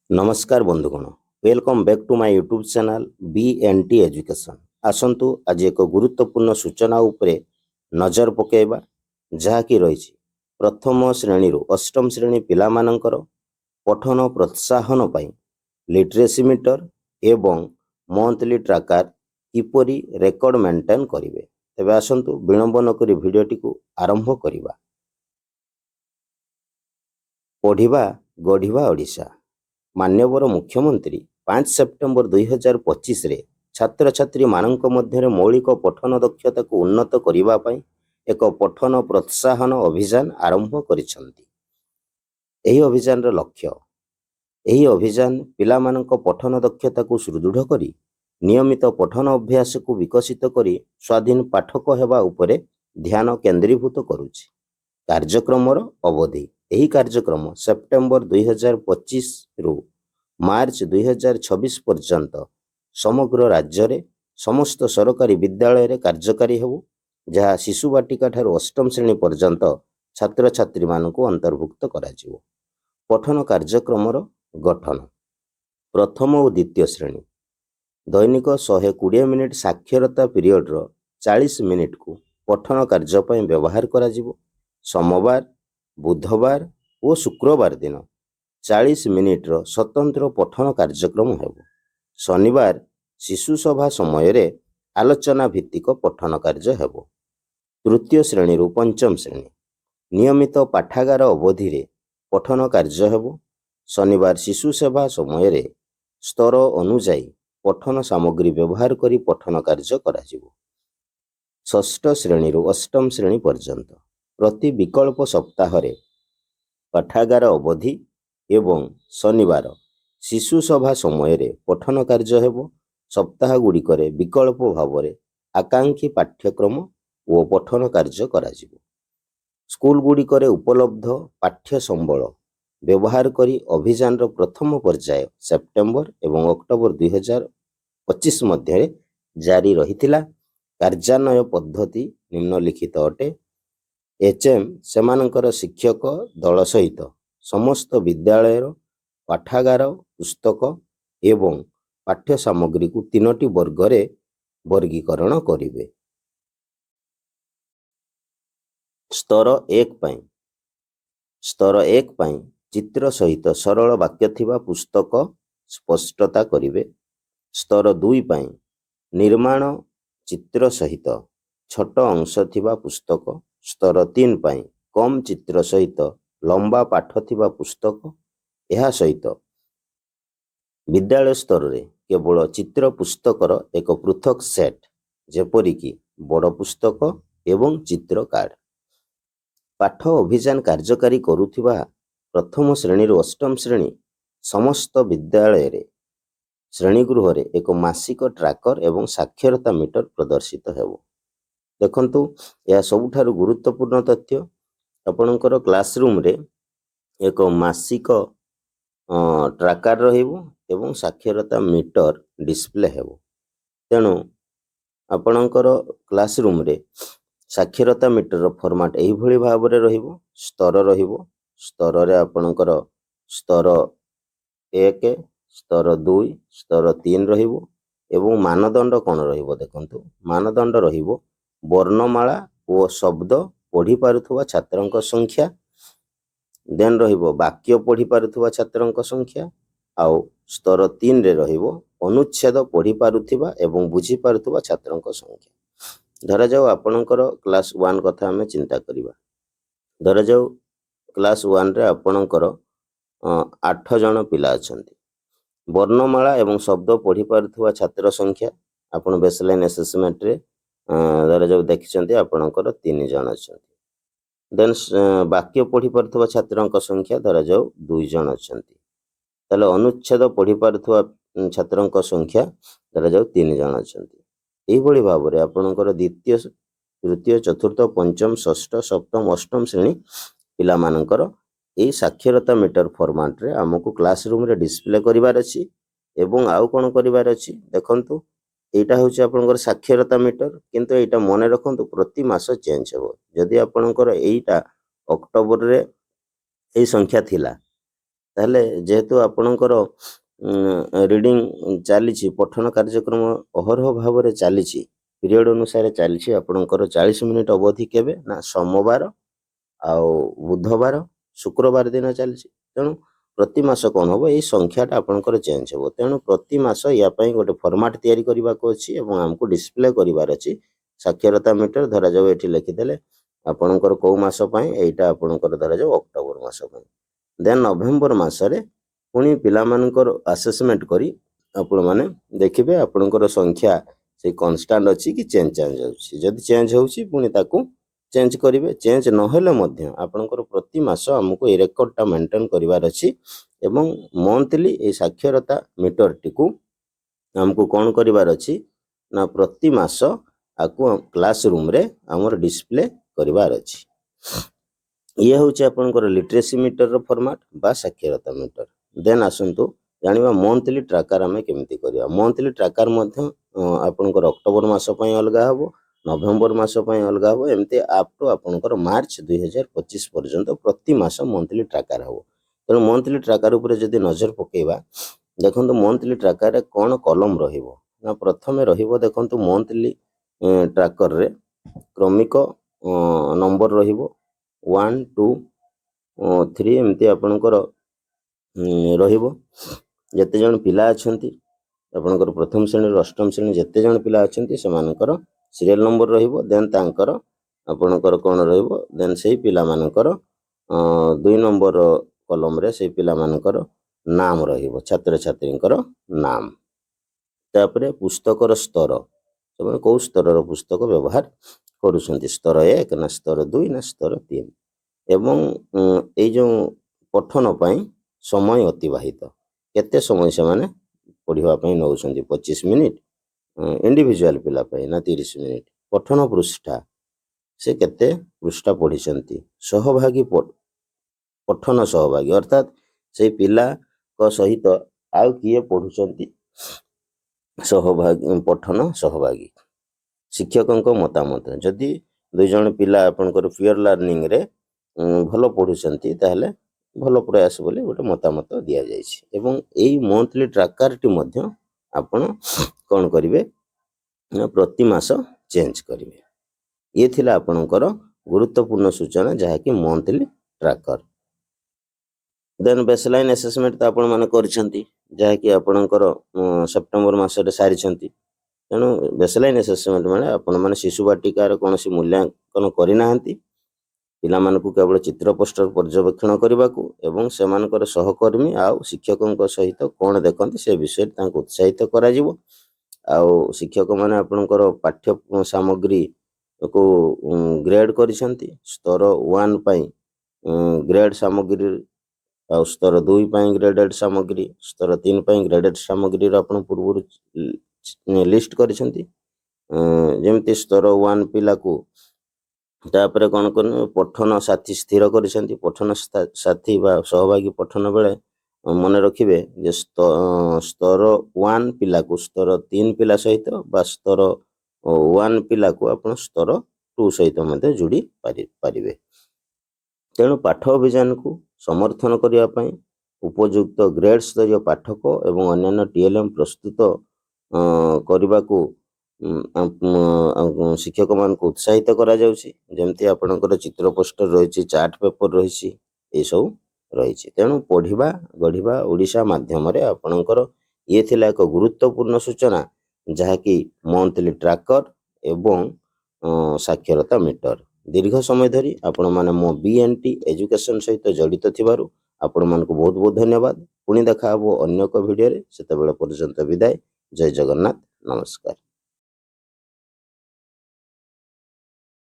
नमस्कार बंधुगण, welcome back to my YouTube channel BNT education. आसंतु आज एक गुरुत्वपूर्ण सूचना उपरे नजर पकेबा जहाँकि रही प्रथम श्रेणी अष्टम श्रेणी पिलामानंकर पठन प्रोत्साहन पाई लिटरेसी मीटर एवं मंथली ट्राकर किपरि रेकर्ड मेंटेन करिवे। तेबे आसंतु विलंब न करी भिडियोटी को आरंभ करिबा। पढ़िबा गढ़िबा ओडिशा। मान्यवर मुख्यमंत्री 5 सेप्टेम्बर 2025 रे छात्र छात्री मानक मध्य मौलिक पठन दक्षता को उन्नत करिबा पई एक पठन प्रोत्साहन अभियान आरंभ करिसंती। एही अभियान रो लक्ष्य एही अभियान पिला मानक पठन दक्षता को सुदृढ़ करी नियमित पठन अभ्यास को विकसित करी स्वाधीन पाठक हेबा उपरे ध्यान केंद्रीभूत करूछि। कार्यक्रमर अवधि एही कार्यक्रम सेप्टेम्बर 2025 रु मार्च 2026 पर्यंत समग्र राज्य रे समस्त सरकारी विद्यालय रे कार्यकारी हेबो, जहाँ शिशु बाटिका ठार अष्टम श्रेणी पर्यंत छात्र छात्री मानक अंतर्भुक्त कराजिवो। पठन कार्यक्रमर गठन प्रथम और द्वितीय श्रेणी दैनिक 120 मिनिट साक्षरता पीरियड रो 40 मिनिट को पठन कार्य पय व्यवहार कराजिवो। सोमवार, बुधवार और शुक्रवार दिन 40 मिनिट रो स्वतंत्र पठन कार्यक्रम हेबो। शनिवार शिशु सभा समय रे आलोचना भित्तिक पठन कार्य हेबो। तृतीय श्रेणी रु पंचम श्रेणी नियमित पाठागार अवधि रे पठन कार्य हेबो। शनिवार शिशु सेवा समय रे स्तर अनुसार पठन सामग्री व्यवहार करी पठन कार्य कराजिवो। षष्ठ श्रेणी रु अष्टम श्रेणी पर्यंत प्रति विकल्प सप्ताह रे पाठागार अवधि एवं शनिवार शिशु सभा समय रे पठन कार्य हेबो। सप्ताह गुड़िक विकल्प भाव में आकांक्षी पाठ्यक्रम और पठन कार्य कराजिवो। स्कूल गुड़िक उपलब्ध पाठ्य संबल व्यवहार करी अभियान रो प्रथम पर्याय सेप्टेम्बर एवं अक्टोबर 2025 मध्य जारी रहिथिला। कार्यान्वय पद्धति निम्नलिखित अटे। HM सेमानंकर शिक्षक दल सहित समस्त विद्यालय पाठागार पुस्तक एवं पाठ्य सामग्री को 3टी वर्ग रे वर्गीकरण करिवे। स्तर 1 पई चित्र सहित सरल वाक्य थिबा पुस्तक स्पष्टता करिवे। स्तर 2 पई निर्माण चित्र सहित छोट अंश थिबा पुस्तक। स्तर 3 पई कम चित्र सहित लंबा पाठ थिबा पुस्तक। यह सहित विद्यालय स्तर रे केवल चित्र पुस्तकर एक पृथक सेट जेपरिकी बड़ पुस्तक एवं चित्र कार्ड। पाठ अभियान कार्यकारी करुथिबा प्रथम श्रेणी रु अष्टम श्रेणी समस्त विद्यालय रे श्रेणीगृह रे एक मासिक ट्राकर एवं साक्षरता मीटर प्रदर्शित हेबो। देखंतु यह सबुठारु गुरुत्वपूर्ण तथ्य आपणकर क्लासरूम रे एक मासिक ट्राकर रहिबो एवं साक्षरता मीटर डिस्प्ले हेबो। तेणु आपणकर क्लासरूम रे साक्षरता मीटर फॉर्मेट एही भली भाव रे रहिबो। स्तर रहिबो। स्तर रे आपणकर स्तर 1, स्तर 2, स्तर 3 रहिबो एवं मानदंड कोन रहिबो देखंतु। मानदंड रहिबो वर्णमाला और शब्द पढ़ी पारुथुवा छात्रंक संख्या, देन रहिबो वाक्य पढ़ी पारुथुवा छात्रंक संख्या, आउ स्तर 3 रे रहिबो अनुच्छेद पढ़ी पारुथुवा एवं बुझी पारुथुवा छात्रंक संख्या। धरा जाऊ आपणकर क्लास 1 कथा हमें चिंता करिबा। धरा जाऊ क्लास 1 रे आपणकर 8 जन पिला अछंती। वर्णमाला एवं शब्द पढ़ी पारुथुवा छात्र संख्या आपण बेसलाइन असेसमेंट रे धरा जाऊ देखिसंती आपणकर 3 जन अछंती। देन वाक्य पढ़ी पारुथुवा छात्रंक संख्या धरा जाऊ 2 जन अछंती। ताले अनुच्छेद पढ़ी पारुथुवा छात्रंक संख्या धरा जाऊ 3 जन अछंती। एही भली भाव रे आपणकर द्वितीय, तृतीय, चतुर्थ, पंचम, षष्ठ, सप्तम, अष्टम श्रेणी पिला मानकर एही साक्षरता मीटर फॉर्मेट रे हमकु क्लासरूम रे डिस्प्ले करिवार अछि। एवं आउ कोन करिवार अछि देखंतु एटा होछि आपनकर साक्षरता मीटर, किंतु एटा मने रखंतु प्रति मास चेंज हेबो। जदि आपनकर एटा अक्टोबर रे एई संख्या थिला ତାହେଲେ ଯେହେତୁ ଆପଣଙ୍କର ରିଡ଼ିଂ ଚାଲିଛି, ପଠନ କାର୍ଯ୍ୟକ୍ରମ ଅହରହ ଭାବରେ ଚାଲିଛି, ପିରିୟଡ଼ ଅନୁସାରେ ଚାଲିଛି, ଆପଣଙ୍କର 40 ମିନିଟ୍ ଅବଧି କେବେ ନା ସୋମବାର ଆଉ ବୁଧବାର ଶୁକ୍ରବାର ଦିନ ଚାଲିଛି। ତେଣୁ ପ୍ରତି ମାସ କ'ଣ ହେବ, ଏଇ ସଂଖ୍ୟାଟା ଆପଣଙ୍କର ଚେଞ୍ଜ ହେବ। ତେଣୁ ପ୍ରତି ମାସ ୟା ପାଇଁ ଗୋଟେ ଫର୍ମାଟ୍ ତିଆରି କରିବାକୁ ଅଛି ଏବଂ ଆମକୁ ଡିସପ୍ଲେ କରିବାର ଅଛି। ସାକ୍ଷରତା ମିଟର ଧରାଯାଉ ଏଠି ଲେଖିଦେଲେ ଆପଣଙ୍କର କେଉଁ ମାସ ପାଇଁ, ଏଇଟା ଆପଣଙ୍କର ଧରାଯାଉ ଅକ୍ଟୋବର ମାସ ପାଇଁ। ଦେନ୍ ନଭେମ୍ବର ମାସରେ ପୁଣି ପିଲାମାନଙ୍କର ଆସେସମେଣ୍ଟ କରି ଆପଣମାନେ ଦେଖିବେ ଆପଣଙ୍କର ସଂଖ୍ୟା ସେଇ କନଷ୍ଟାଣ୍ଟ ଅଛି କି ଚେଞ୍ଜ ହେଉଛି। ଯଦି ଚେଞ୍ଜ ହେଉଛି ପୁଣି ତାକୁ ଚେଞ୍ଜ କରିବେ। ଚେଞ୍ଜ ନହେଲେ ମଧ୍ୟ ଆପଣଙ୍କର ପ୍ରତି ମାସ ଆମକୁ ଏଇ ରେକର୍ଡଟା ମେଣ୍ଟେନ୍ କରିବାର ଅଛି ଏବଂ ମନ୍ଥଲି ଏଇ ସାକ୍ଷରତା ମିଟରଟିକୁ ଆମକୁ କ'ଣ କରିବାର ଅଛି ନା ପ୍ରତି ମାସ ଆକୁ କ୍ଲାସ ରୁମ୍ରେ ଆମର ଡିସପ୍ଲେ କରିବାର ଅଛି। ଇଏ ହେଉଛି ଆପଣଙ୍କର ଲିଟରେସି ମିଟରର ଫର୍ମାଟ୍ ବା ସାକ୍ଷରତା ମିଟର। ଦେନ୍ ଆସନ୍ତୁ ଜାଣିବା ମନ୍ଥଲି ଟ୍ରାକର ଆମେ କେମିତି କରିବା। ମନ୍ଥଲି ଟ୍ରାକର ମଧ୍ୟ ଆପଣଙ୍କର ଅକ୍ଟୋବର ମାସ ପାଇଁ ଅଲଗା ହେବ, ନଭେମ୍ବର ମାସ ପାଇଁ ଅଲଗା ହେବ, ଏମିତି ଆପ ଟୁ ଆପଣଙ୍କର ମାର୍ଚ୍ଚ 2025 ପର୍ଯ୍ୟନ୍ତ ପ୍ରତି ମାସ ମନ୍ଥଲି ଟ୍ରାକର ହେବ। ତେଣୁ ମନ୍ଥଲି ଟ୍ରାକର ଉପରେ ଯଦି ନଜର ପକାଇବା, ଦେଖନ୍ତୁ ମନ୍ଥଲି ଟ୍ରାକରରେ କ'ଣ କଲମ ରହିବ ନା ପ୍ରଥମେ ରହିବ ଦେଖନ୍ତୁ ମନ୍ଥଲି ଟ୍ରାକରରେ କ୍ରମିକ ନମ୍ବର ରହିବ 1 2 3 ଏମିତି ଆପଣଙ୍କର ରହିବ। ଯେତେ ଜଣ ପିଲା ଅଛନ୍ତି ଆପଣଙ୍କର ପ୍ରଥମ ଶ୍ରେଣୀରୁ ଅଷ୍ଟମ ଶ୍ରେଣୀ ଯେତେ ଜଣ ପିଲା ଅଛନ୍ତି ସେମାନଙ୍କର ସିରିଏଲ ନମ୍ବର ରହିବ। ଦେନ୍ ତାଙ୍କର ଆପଣଙ୍କର କ'ଣ ରହିବ, ଦେନ୍ ସେଇ ପିଲାମାନଙ୍କର 2 ନମ୍ବର କଲମରେ ସେଇ ପିଲାମାନଙ୍କର ନାମ ରହିବ, ଛାତ୍ରଛାତ୍ରୀଙ୍କର ନାମ। ତାପରେ ପୁସ୍ତକର ସ୍ତର, ସେମାନେ କେଉଁ ସ୍ତରର ପୁସ୍ତକ ବ୍ୟବହାର କରୁଛନ୍ତି, ସ୍ତର 1 ନା ସ୍ତର 2 ନା ସ୍ତର 3। ଏବଂ ଏଇ ଯେଉଁ ପଠନ ପାଇଁ ସମୟ ଅତିବାହିତ, କେତେ ସମୟ ସେମାନେ ପଢ଼ିବା ପାଇଁ ନେଉଛନ୍ତି, 25 ମିନିଟ୍ ଇଣ୍ଡିଭିଜୁଆଲ ପିଲା ପାଇଁ ନା 30 ମିନିଟ୍। ପଠନ ପୃଷ୍ଠା, ସେ କେତେ ପୃଷ୍ଠା ପଢ଼ିଛନ୍ତି। ସହଭାଗୀ ପଠନ ସହଭାଗୀ ଅର୍ଥାତ୍ ସେଇ ପିଲାଙ୍କ ସହିତ ଆଉ କିଏ ପଢ଼ୁଛନ୍ତି, ପଠନ ସହଭାଗୀ। ଶିକ୍ଷକଙ୍କ ମତାମତ, ଯଦି 2 ଜଣ ପିଲା ଆପଣଙ୍କର ପିୟର ଲର୍ଣ୍ଣିଂରେ ଭଲ ପଢ଼ୁଛନ୍ତି ତାହେଲେ ଭଲ ପ୍ରୟାସ ବୋଲି ଗୋଟେ ମତାମତ ଦିଆଯାଇଛି। ଏବଂ ଏଇ ମନ୍ଥଲି ଟ୍ରାକରଟି ମଧ୍ୟ ଆପଣ କ'ଣ କରିବେ ନା ପ୍ରତି ମାସ ଚେଞ୍ଜ କରିବେ। ଇଏ ଥିଲା ଆପଣଙ୍କର ଗୁରୁତ୍ୱପୂର୍ଣ୍ଣ ସୂଚନା, ଯାହାକି ମନ୍ଥଲି ଟ୍ରାକର। ଦେନ୍ ବେସଲାଇନ୍ ଆସେସମେଣ୍ଟ ତ ଆପଣମାନେ କରିଛନ୍ତି, ଯାହାକି ଆପଣଙ୍କର ସେପ୍ଟେମ୍ବର ମାସରେ ସାରିଛନ୍ତି। ତେଣୁ ବେସଲାଇନ୍ ଆସେସମେଣ୍ଟ ମାନେ ଆପଣମାନେ ଶିଶୁ ବାଟିକାର କୌଣସି ମୂଲ୍ୟାଙ୍କନ କରିନାହାନ୍ତି, ପିଲାମାନଙ୍କୁ କେବଳ ଚିତ୍ର ପୋଷ୍ଟର ପର୍ଯ୍ୟବେକ୍ଷଣ କରିବାକୁ ଏବଂ ସେମାନଙ୍କର ସହକର୍ମୀ ଆଉ ଶିକ୍ଷକଙ୍କ ସହିତ କ'ଣ ଦେଖନ୍ତି ସେ ବିଷୟରେ ତାଙ୍କୁ ଉତ୍ସାହିତ କରାଯିବ। ଆଉ ଶିକ୍ଷକମାନେ ଆପଣଙ୍କର ପାଠ୍ୟ ସାମଗ୍ରୀକୁ ଗ୍ରେଡ୍ କରିଛନ୍ତି। ସ୍ତର 1 ପାଇଁ ଗ୍ରେଡ୍ ସାମଗ୍ରୀ ଆଉ ସ୍ତର 2 ପାଇଁ ଗ୍ରେଡେଡ୍ ସାମଗ୍ରୀ, ସ୍ତର 3 ପାଇଁ ଗ୍ରେଡେଡ୍ ସାମଗ୍ରୀର ଆପଣ ପୂର୍ବରୁ ଲିଷ୍ଟ କରିଛନ୍ତି। ଯେମିତି ସ୍ତର 1 ପିଲାକୁ ତାପରେ କ'ଣ କରିବେ, ପଠନ ସାଥୀ ସ୍ଥିର କରିଛନ୍ତି। ପଠନ ସାଥୀ ବା ସହଭାଗୀ ପଠନ ବେଳେ ମନେ ରଖିବେ ଯେ ସ୍ତର 1 ପିଲାକୁ ସ୍ତର 3 ପିଲା ସହିତ ବା ସ୍ତର 1 ପିଲାକୁ ଆପଣ ସ୍ତର 2 ସହିତ ମଧ୍ୟ ଯୋଡ଼ି ପାରିବେ। ତେଣୁ ପାଠ ଅଭିଯାନକୁ ସମର୍ଥନ କରିବା ପାଇଁ ଉପଯୁକ୍ତ ଗ୍ରେଡ୍ ସ୍ତରୀୟ ପାଠକ ଏବଂ ଅନ୍ୟାନ୍ୟ TLM ପ୍ରସ୍ତୁତ କରିବାକୁ ଶିକ୍ଷକମାନଙ୍କୁ ଉତ୍ସାହିତ କରାଯାଉଛି। ଯେମିତି ଆପଣଙ୍କର ଚିତ୍ର ପୋଷ୍ଟର ରହିଛି, ଚାର୍ଟ ପେପର ରହିଛି, ଏସବୁ ରହିଛି। ତେଣୁ ପଢ଼ିବା ଗଢ଼ିବା ଓଡ଼ିଶା ମାଧ୍ୟମରେ ଆପଣଙ୍କର ଇଏ ଥିଲା ଏକ ଗୁରୁତ୍ୱପୂର୍ଣ୍ଣ ସୂଚନା, ଯାହାକି ମନ୍ଥଲି ଟ୍ରାକର ଏବଂ ସାକ୍ଷରତା ମିଟର। ଦୀର୍ଘ ସମୟ ଧରି ଆପଣମାନେ ମୋ BNT ଏଜୁକେସନ୍ ସହିତ ଜଡ଼ିତ ଥିବାରୁ ଆପଣମାନଙ୍କୁ ବହୁତ ବହୁତ ଧନ୍ୟବାଦ। ପୁଣି ଦେଖା ହେବ ଅନ୍ୟ ଏକ ଭିଡ଼ିଓରେ, ସେତେବେଳେ ପର୍ଯ୍ୟନ୍ତ ବିଦାୟ। ଜୟ ଜଗନ୍ନାଥ, ନମସ୍କାର।